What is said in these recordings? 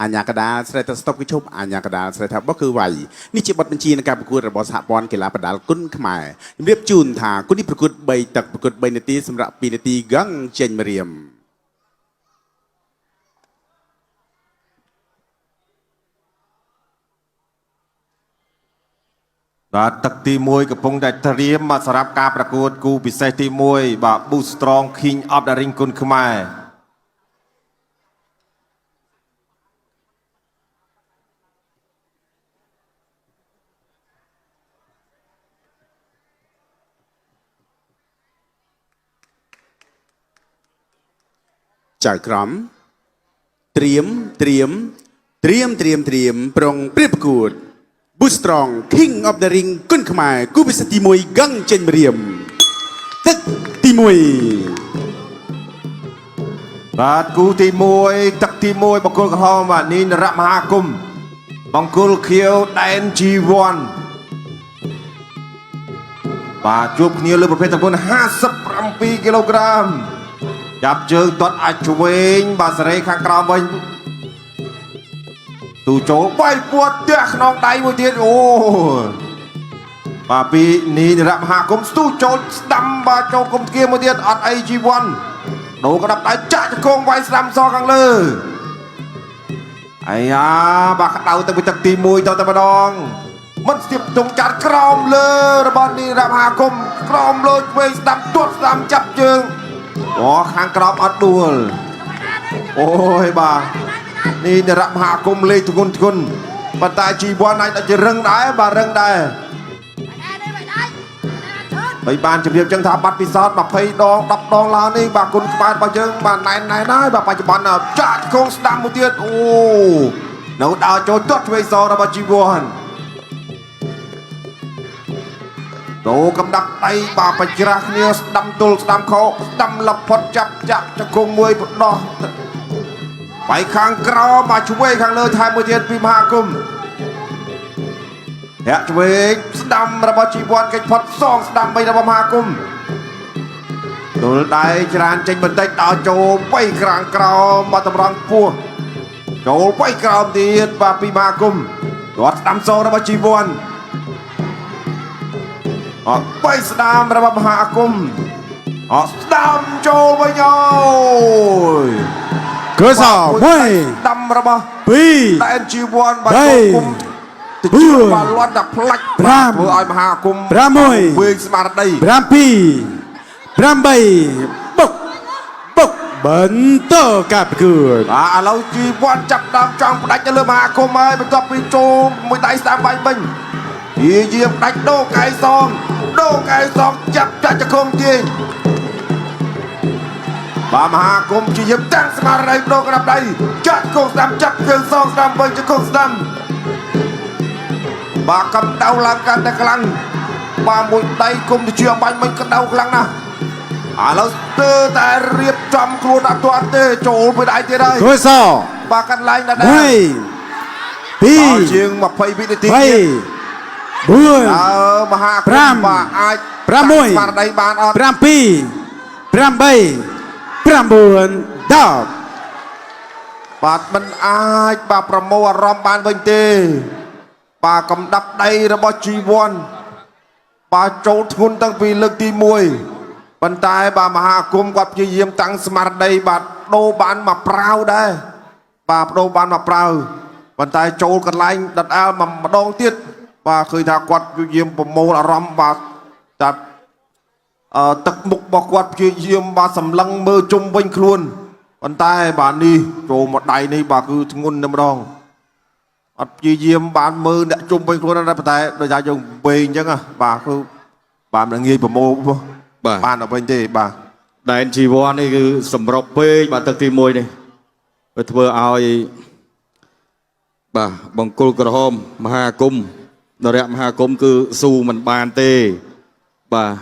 អាញាកដាស្រែទៅស្តុបគេឈប់អាញាកដាស្រែថាបោះគឺវាយនេះជាបទបញ្ជានៃការប្រកួតរបស់សហព័ន្ធកីឡាបដាល់គុណខ្មែរជំរាបជូនថាគុណនេះប្រកួត3ទឹកប្រកួត3នាទីសម្រាប់2នាទីហ្គងចេញម្រាមបាទទឹកទី1កំពុងតែត្រៀមមកសម្រាប់ការប្រកួតគូពិសេសទី1បាទ Boost Strong King of the Ring គុណខ្មែរចៅក្រមត្រៀមប្រុងព្រៀបប្រកួត Boost Strong King of the Ring គុណខ្មែរគូពិសេសទី1ហ្គងចេញម្រាមទឹកទី1បាទគូទី1ទឹកទី1បង្គោលក្រហមបាទនីនរៈមហាគុំបង្គោលខៀវដែន G1 បាទជួបគ្នាលើប្រភេទទម្ងន់57គីឡូក្រាមចាប់ជើងទាត់អាចឆ្វេងបាទសេរីខាងក្រោមវិញទូចូលបាយពួតទះខ្នងដៃមួយទៀតអូបាទពីនីនរៈមហាគុំស្ទុះចូលស្ដាំបាទចូលគុំទ្គាមួយទៀតអត់អី G1 ដូរក្តាប់ដៃចាក់ជង្គង់វាយស្ដាំសខាងលើអាយ៉ាបាទក្តៅទៅពីទឹកទី1ទៅតែម្ដងមិនស្ទាបទងចាត់ក្រោមលើរបស់នីនរៈមហាគុំក្រោមលើឆ្វេងស្ដាំទាត់ស្ដាំចាប់ជើងអូខាងក្រោមអត់ដួលអូយបាទនេះនរៈមហាគុំលេខធ្ងន់ប៉ុន្តែជីវ័នអាចទៅរឹងដែរបាទរឹងដែរហើយបានជម្រាបចឹងថាបាត់ពិសោធន៍20ដង10ដងឡើងនេះបាទគុណក្បែររបស់យើងបាទណែនហើយបាទបច្ចុប្បន្នចាក់គងស្ដាំមួយទៀតអូនៅដើរចូលទាត់ឆ្វេងសងរបស់ជីវ័នដូរកំដាប់ដៃបាទបច្រាស់គ្នាស្ដាំទល់ស្ដាំខោស្ដាំលផុតចាប់ចាក់ជង្គង់មួយបដោះបាយខាងក្រោមមកឆ្វេងខាងលើថែមមួយទៀតពីមហាគុំធាក់ឆ្វេងស្ដាំរបស់ជីវ័នកិច្ចផុតសងស្ដាំបីរបស់មហាគុំទល់ដៃច្រានចេញបន្តិចដល់ចូលបីខាងក្រោមមកតម្រង់ពោះចូលបីក្រោមទៀតបាទពីមហាគុំគាត់ស្ដាំសងរបស់ជីវ័នអត់បីស្ដាំរបស់មហាគុំអត់ស្ដាំចូលវិញអើយគឺសមួយដាំរបស់2តែ G1 បាទចូលគុំទៅជឿបាទលាត់តែផ្លាច់ធ្វើឲ្យមហាគុំ6វិញស្មារតី7 8បុកបន្តការប្រកួតបាទឥឡូវ G1 ចាប់ដើមចង់ផ្ដាច់ទៅលើមហាគុំហើយបន្ទាប់ពីចូលមួយដៃស្ដាំបាញ់វិញយាមដាច់ដូរកែសងចាប់ចាក់ចង្គង់ទាញបាទមហាគុំជាយាមតាំងស្មារតីដូរក្តាប់ដៃចាក់គងស្ដាំចាប់ជើងសងស្ដាំវិញចង្គង់ស្ដាំបាទកំដៅឡើងកាន់តែខ្លាំងបាទមួយដៃគុំទៅជាបាញ់មិញកំដៅខ្លាំងណាស់ឥឡូវស្ទើរតែរៀបចំខ្លួនអត់ទាន់ទេចូលមួយដៃទៀតហើយគឺសបាទកាន់ឡើងដល់2ជាង20វិនាទីទៀត4មហាគុំបាទអាច6ស្មារតីបានអត់7 8 9 10បាទមិនអាចបាទប្រមូលអារម្មណ៍បានវិញទេបាទកំដាប់ដៃរបស់ G1 បាទចូលធ្ងន់តាំងពីលើកទី1ប៉ុន្តែបាទមហាគុំគាត់ព្យាយាមតាំងស្មារតីបាទដូរបានមកប្រាវដែរបាទដូរបានមកប្រាវប៉ុន្តែចូលកន្លែងដដាលម្ដងទៀតបាទឃើញថាគាត់ព្យាយាមប្រមូលអារម្មណ៍បាទតាទឹកមុខរបស់គាត់ព្យាយាមបាទសម្លឹងមើលជុំវិញខ្លួនប៉ុន្តែបាទនេះចូលមកដៃនេះបាទគឺធ្ងន់តែម្ដងអត់ព្យាយាមបានមើលអ្នកជុំវិញខ្លួនតែប៉ុន្តែដូចថាយើងវែងអញ្ចឹងបាទគឺបាទមិនងាយប្រមូលបានដល់វិញទេបាទដែន G1 នេះគឺសម្រុកពេកបាទទឹកទី1នេះវាធ្វើឲ្យបាទបង្គោលក្រហមមហាគុំនរៈមហាគុំគឺស៊ូមិនបានទេបាទ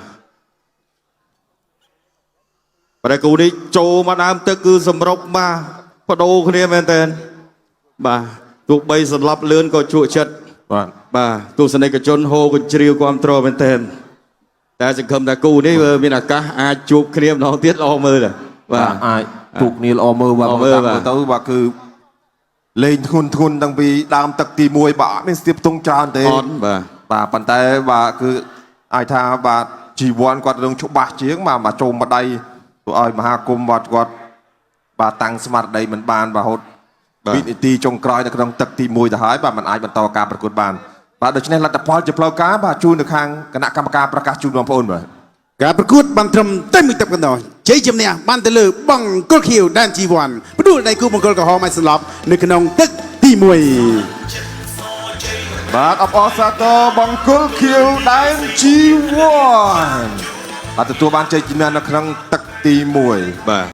ប្រគូនេះចូលមកដើមទឹកគឺសម្រុកបាទបដូរគ្នាមែនតើបាទទោះបីសន្លប់លឿនក៏ជក់ចិត្តបាទទស្សនិកជនហូរកញ្ជ្រៀវគ្រប់ត្រមែនតើតែសង្ឃឹមថាគូនេះមានឱកាសអាចជួបគ្នាម្ដងទៀតល្អមើលបាទអាចជួបគ្នាល្អមើលបាទទៅបាទគឺ លេងធ្ងន់តាំងពីដើមទឹកទី1បាទមានស្ទាបទងច្រើនទេ អត់បាទ បាទប៉ុន្តែបាទគឺអាចថាបាទជីវ័នគាត់នឹងច្បាស់ជាងមកចូលម្ដាយទៅឲ្យមហាគុំគាត់បាទតាំងស្មារតីមិនបានរហូតវិនាទីចុងក្រោយនៅក្នុងទឹកទី1ទៅហើយបាទมันអាចបន្តការប្រកួតបានបាទដូច្នេះលទ្ធផលជាផ្លូវការបាទជូនទៅខាងគណៈកម្មការប្រកាសជូនបងប្អូនបាទ ការប្រកួតបានត្រឹមតែមួយទឹកប៉ុណ្ណោះជ័យជំនះបានទៅលើបង្គោលខៀវដែនជីវ័នផ្ដួលដៃគូបង្គោលក្រហមឲ្យសន្លប់នៅក្នុងទឹកទី1 បាទអបអរសាទរបង្គោលខៀវដែនជីវ័នបាទទទួលបានជ័យជំនះនៅក្នុងទឹកទី1 បាទ